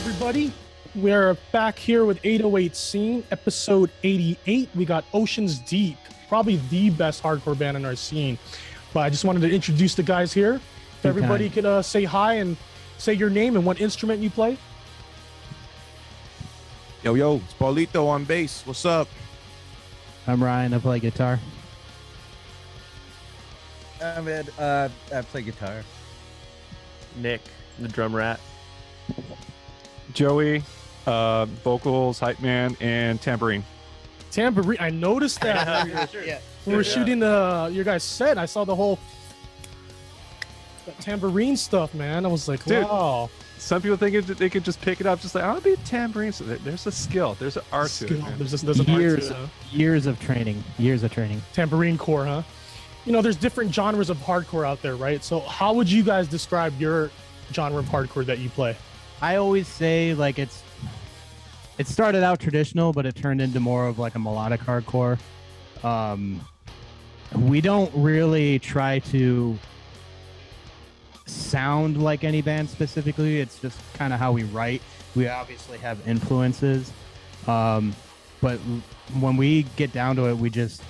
everybody? We're back here with 808 Scene, episode 88. We got Oceans Deep, probably the best hardcore band in our scene. But I just wanted to introduce the guys here. If everybody could say hi and say your name and what instrument you play. Yo, it's Paulito on bass. What's up? I'm Ryan. I play guitar. I'm Ed. I play guitar. Nick, the drum rat. Joey, vocals, hype man, and tambourine. Tambourine. I noticed that. We were shooting your guys' set. I saw the whole tambourine stuff, man. I was like, Dude, wow. Some people think they could just pick it up, just like, I'll be a tambourine. So there's a skill. There's an art to it, man. There's an art to it, huh? Years of training. Tambourine core, huh? You know, there's different genres of hardcore out there, right? So how would you guys describe your genre of hardcore that you play? I always say like it started out traditional, but it turned into more of like a melodic hardcore. We don't really try to sound like any band specifically. It's just kind of how we write. We obviously have influences, but when we get down to it, we just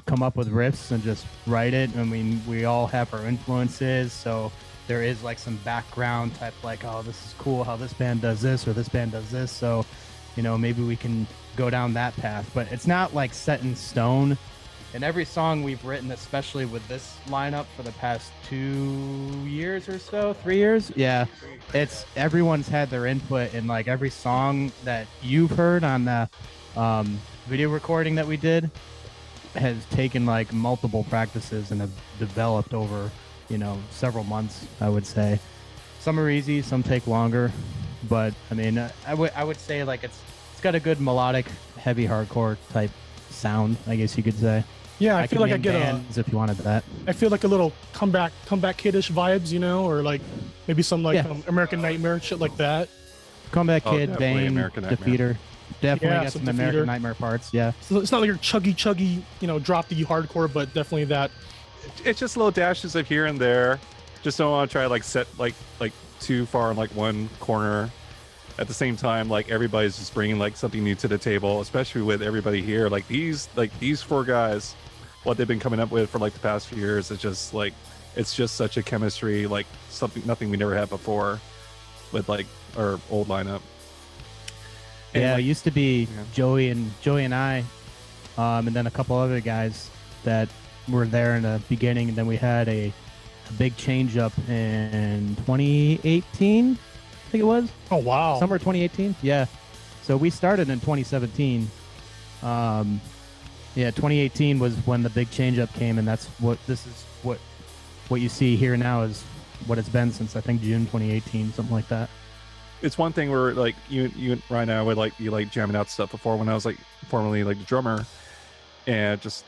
come up with riffs and just write it. I mean, we all have our influences, so there is like some background type, like, oh, this is cool how this band does this or this band does this, so you know, maybe we can go down that path. But it's not like set in stone. And every song we've written, especially with this lineup for the past 2 years or so, 3 years, yeah, it's everyone's had their input. And like every song that you've heard on the video recording that we did has taken like multiple practices and have developed over, you know, several months, I would say. Some are easy, some take longer, but I mean, I would say like it's got a good melodic, heavy hardcore type sound, I guess you could say. Yeah, I feel like I get bands if you wanted that. I feel like a little comeback kiddish vibes, you know, or like maybe some like American Nightmare shit like that. Comeback Kid, Bane, American Nightmare. Defeater. Definitely got some American Defeater. Nightmare parts, yeah. So it's not like your chuggy, you know, drop the hardcore, but definitely that. It's just little dashes of here and there. Just don't want to try like set like too far in like one corner. At the same time, like everybody's just bringing like something new to the table, especially with everybody here. Like these four guys, what they've been coming up with for like the past few years, it's just such a chemistry, like nothing we never had before with like our old lineup. And yeah, like, it used to be Joey and I, and then a couple other guys that were there in the beginning, and then we had a big change up in 2018. I think it was. Oh wow! Summer 2018. Yeah. So we started in 2017. 2018 was when the big change up came, and that's what you see here now is what it's been since I think June 2018, something like that. It's one thing where like you and Ryan and I would like jamming out stuff before when I was like formerly like the drummer, and just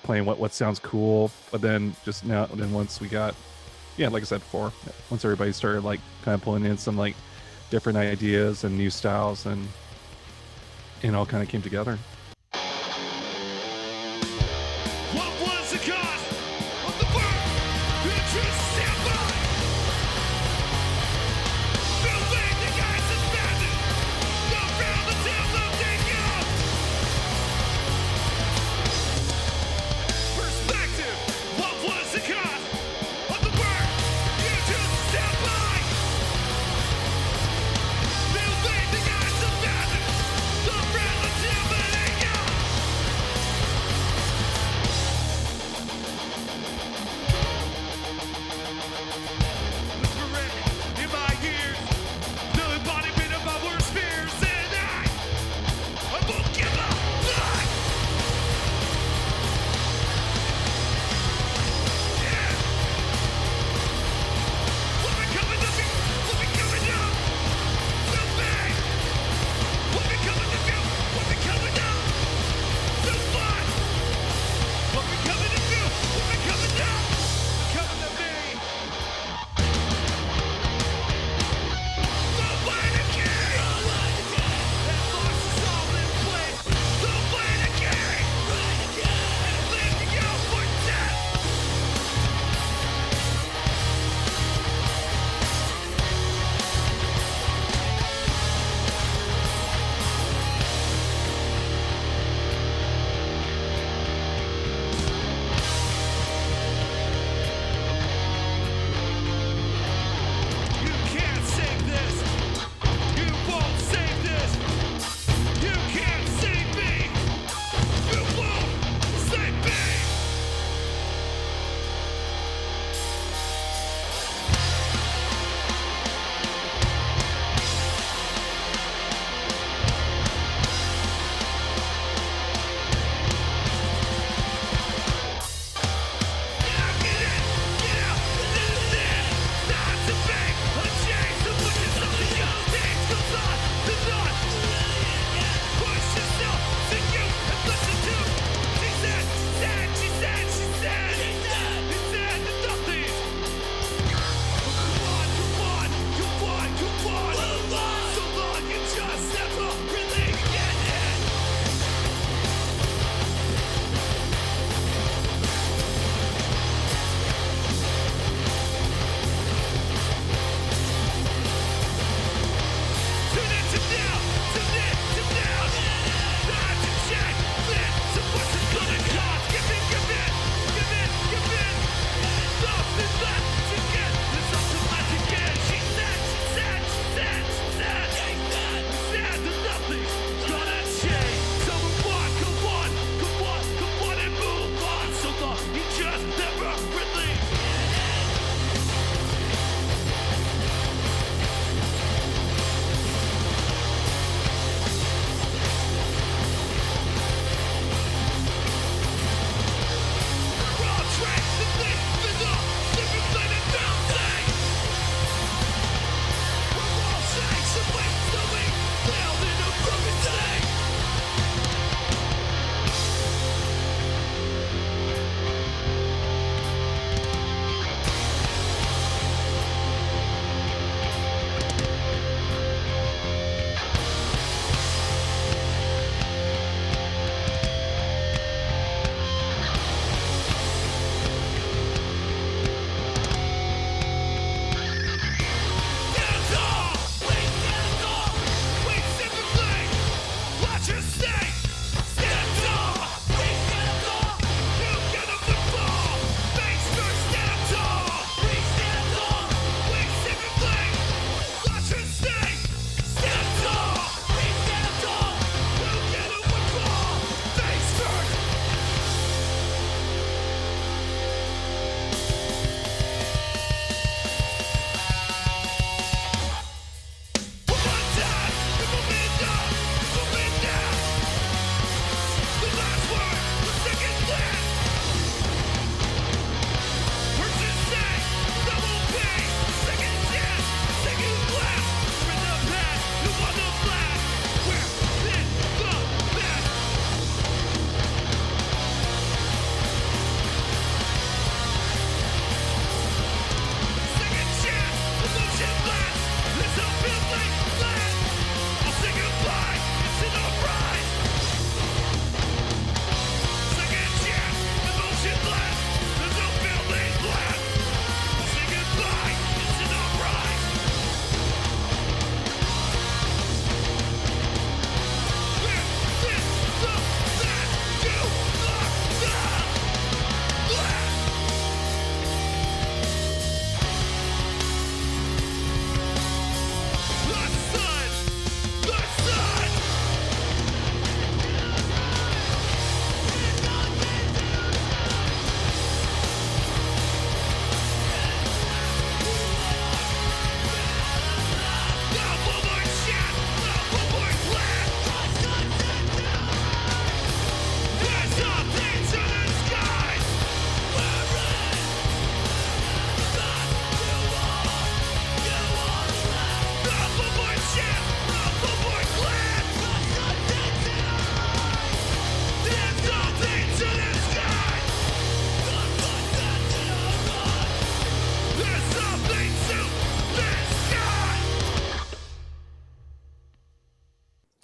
playing what sounds cool. But then once we got, like I said before, once everybody started like kind of pulling in some like different ideas and new styles, and it all kind of came together. What was the cause of the birth? Just stand by. Building the guys abandoned. Not found the tales of danger. Perspective. What was the cause of the birth? You just stand by. Building the guys abandoned. Not found the tales of danger.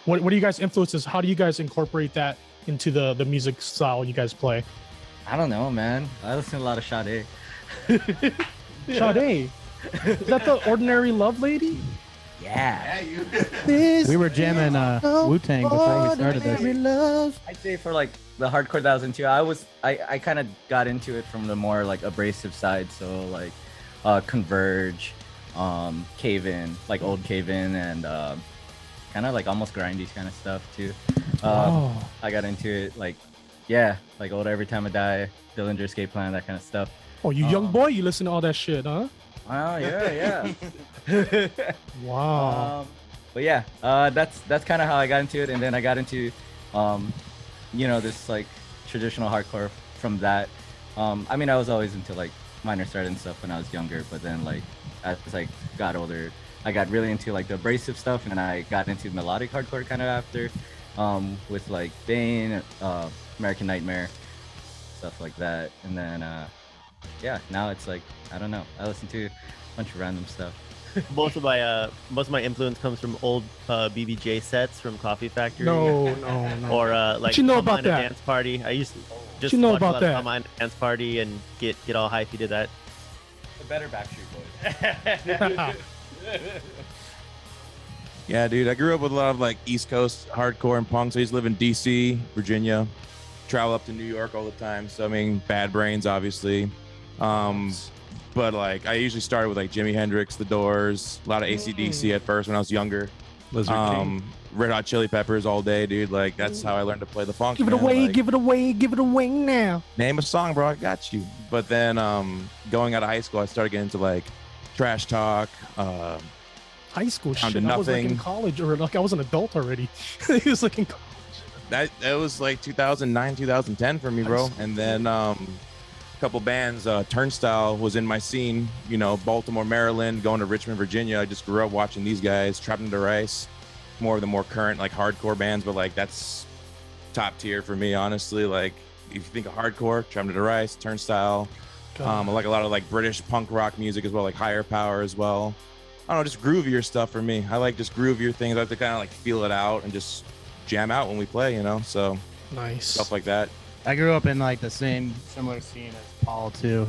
What are you guys' influences? How do you guys incorporate that into the music style you guys play? I don't know, man. I listen to a lot of Sade. Sade, is that the Ordinary Love Lady? Yeah. We were jamming Wu-Tang before we started this. I'd say for like the hardcore that I was into, I kind of got into it from the more like abrasive side. So like Converge, Cave In, like old Cave In, and kind of like almost grindy kind of stuff too. I got into it like old Every Time I Die, Dillinger Escape Plan, that kind of stuff. Oh, you young boy, you listen to all that shit, huh? Oh yeah. Wow. But yeah, that's kind of how I got into it, and then I got into, this like traditional hardcore from that. I mean, I was always into like Minor Threat and stuff when I was younger, but then like as I got older, I got really into like the abrasive stuff, and then I got into melodic hardcore kind of after, with like Bane, American Nightmare, stuff like that, and then now it's like I don't know. I listen to a bunch of random stuff. Most of my influence comes from old BBJ sets from Coffee Factory. No. Or like you know Come about On to that? Dance Party. I used to just you know watch a about lot that? of Come On to Dance Party and get all hypey to that. The better Backstreet Boys. Yeah, dude. I grew up with a lot of like East Coast hardcore and punk. So I used to live in DC, Virginia, travel up to New York all the time. So I mean, Bad Brains, obviously. But like I usually started with like Jimi Hendrix, The Doors, a lot of AC/DC at first when I was younger. Lizard King. Red Hot Chili Peppers all day, dude. Like that's how I learned to play the funk. Give it man. away, Like, give it away, give it away now. name a song, bro. I got you. But then going out of high school, I started getting into like Trash Talk. High school Down shit. to I was like in nothing. college, or like I was an adult already. He was like in college. That was like 2009, 2010 for me, bro. And then a couple bands. Turnstile was in my scene. You know, Baltimore, Maryland, going to Richmond, Virginia. I just grew up watching these guys. Trapped Under Ice, more of the more current like hardcore bands, but like that's top tier for me, honestly. Like if you think of hardcore, Trapped Under Ice, Turnstile. I like a lot of like British punk rock music as well, like Higher Power as well. I don't know, just groovier stuff for me. I like just groovier things. I like to kind of like feel it out and just jam out when we play, you know? So Nice. stuff like that. I grew up in like the similar scene as Paul too.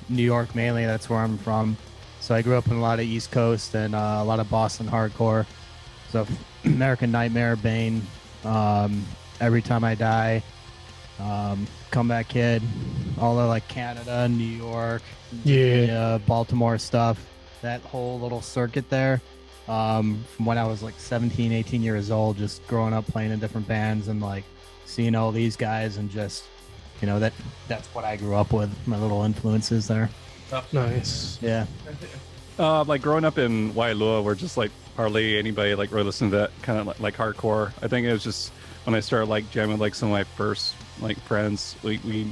New York mainly, that's where I'm from. So I grew up in a lot of East Coast and a lot of Boston hardcore. So American Nightmare, Bane, Every Time I Die, Comeback Kid, all the like Canada, New York, Baltimore stuff. That whole little circuit there, from when I was like 17, 18 years old, just growing up playing in different bands and like seeing all these guys and just, that's what I grew up with, my little influences there. Nice. Yeah. Like growing up in Waialua, where just like hardly anybody like really listened to that kind of like hardcore. I think it was just when I started like jamming with like some of my first like friends. We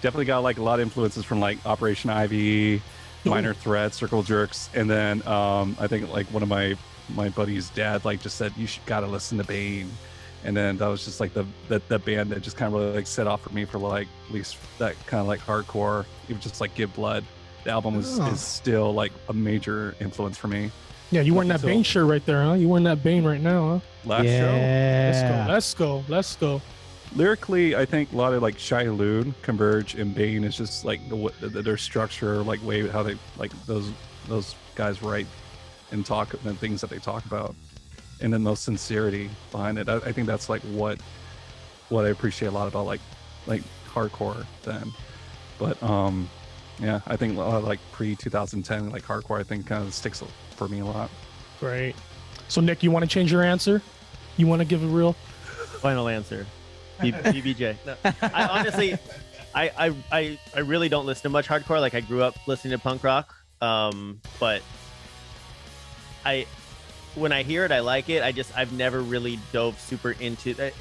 definitely got like a lot of influences from like Operation Ivy, Minor Threat, Circle Jerks, and then I think like one of my buddy's dad like just said you gotta listen to Bane, and then that was just like the band that just kind of really like set off for me for like at least that kind of like hardcore. It was just like Give Blood. The album is still like a major influence for me. Yeah, you wearing that Bane shirt right there, huh? You wearing that Bane right now, huh? Last show. Let's go. Lyrically, I think a lot of like Shai Hulud, Converge, and Bane is just like their structure, like way how they like those guys write and talk and things that they talk about, and then the sincerity behind it. I think that's like what I appreciate a lot about like hardcore then. But yeah, I think a lot of like pre-2010 like hardcore I think kind of sticks for me a lot. Great. So Nick, you want to change your answer? You want to give a real Final answer. BBJ. No, I honestly, I really don't listen to much hardcore. Like I grew up listening to punk rock, but when I hear it, I like it. I've never really dove super into that.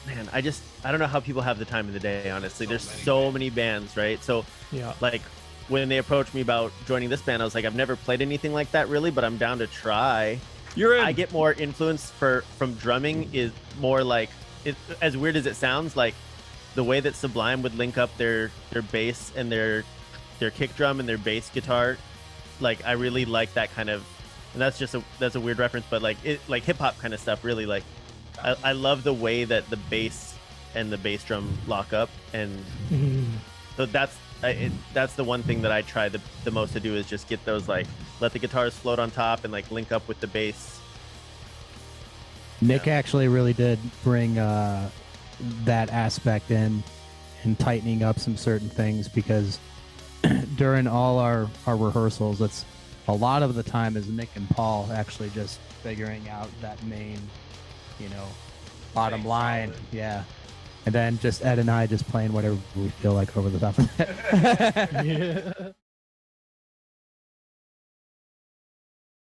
Man, I don't know how people have the time of the day. Honestly, there's so many bands, right? So Yeah. like when they approached me about joining this band, I was like, I've never played anything like that really, but I'm down to try. You're in. I get more influence from drumming is more like it, as weird as it sounds, like the way that Sublime would link up their bass and their kick drum and their bass guitar. Like I really like that kind of and that's a weird reference, but like hip hop kind of stuff. Really, like I love the way that the bass and the bass drum lock up, and so that's the one thing that I try the most to do is just get those, like, let the guitars float on top and like link up with the bass. Nick actually really did bring that aspect in and tightening up some certain things, because during all our rehearsals, it's a lot of the time is Nick and Paul actually just figuring out that main, bottom line. Yeah. And then just Ed and I just playing whatever we feel like over the top of that. Yeah.